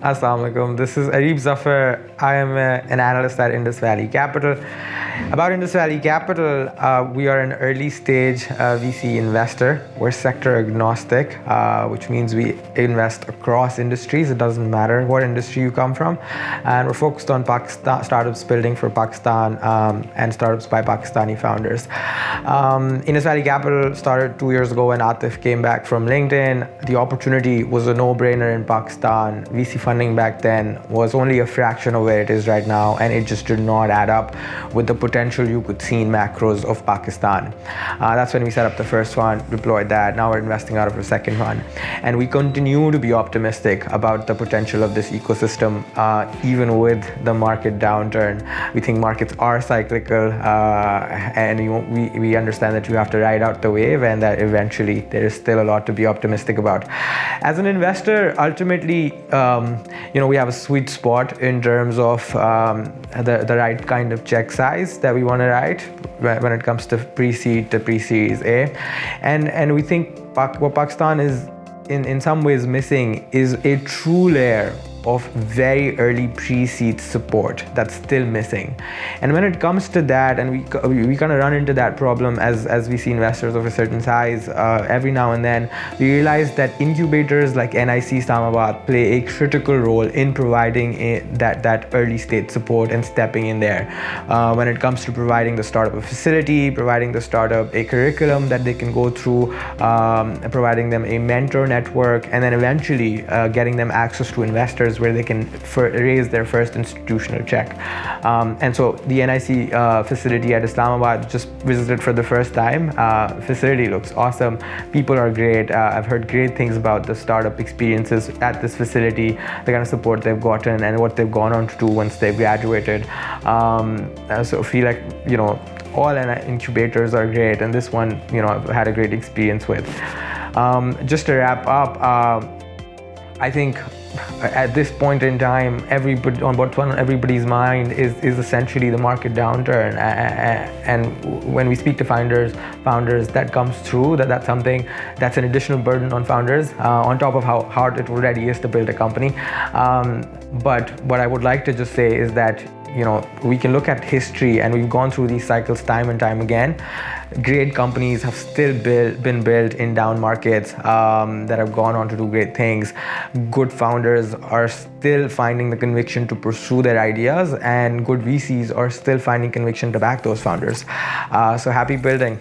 Assalamu alaikum. This is Areeb Zafer. I am an analyst at Indus Valley Capital. About Indus Valley Capital, we are an early stage VC investor. We're sector agnostic, which means we invest across industries. It doesn't matter what industry you come from. And we're focused on Pakistan, startups building for Pakistan and startups by Pakistani founders. Indus Valley Capital started 2 years ago when Atif came back from LinkedIn. The opportunity was a no-brainer in Pakistan. VC funding back then was only a fraction of where it is right now, and it just did not add up with the potential you could see in macros of Pakistan. That's when we set up the first fund, deployed that. Now we're investing out of the second fund. And we continue to be optimistic about the potential of this ecosystem, even with the market downturn. We think markets are cyclical, and we understand that you have to ride out the wave, and that eventually there is still a lot to be optimistic about. As an investor, ultimately, we have a sweet spot in terms of the right kind of check size that we want to write when it comes to pre-seed to pre-series A. And we think what Pakistan is in some ways missing is a true layer of very early pre-seed support that's still missing. And when it comes to that, and we kind of run into that problem as we see investors of a certain size every now and then, we realize that incubators like NIC Islamabad play a critical role in providing that early stage support and stepping in there. When it comes to providing the startup a facility, providing the startup a curriculum that they can go through, providing them a mentor network, and then eventually getting them access to investors where they can raise their first institutional check. And so the NIC facility at Islamabad, just visited for the first time. Facility looks awesome. People are great. I've heard great things about the startup experiences at this facility, the kind of support they've gotten and what they've gone on to do once they've graduated. So I feel like, all incubators are great, and this one, I've had a great experience with. Just to wrap up, I think at this point in time, what's on everybody's mind is essentially the market downturn. And when we speak to founders, that comes through, that's something that's an additional burden on founders, on top of how hard it already is to build a company. But what I would like to just say is that, we can look at history, and we've gone through these cycles time and time again. Great companies have still been built in down markets that have gone on to do great things. Good founders are still finding the conviction to pursue their ideas, and good VCs are still finding conviction to back those founders. So happy building.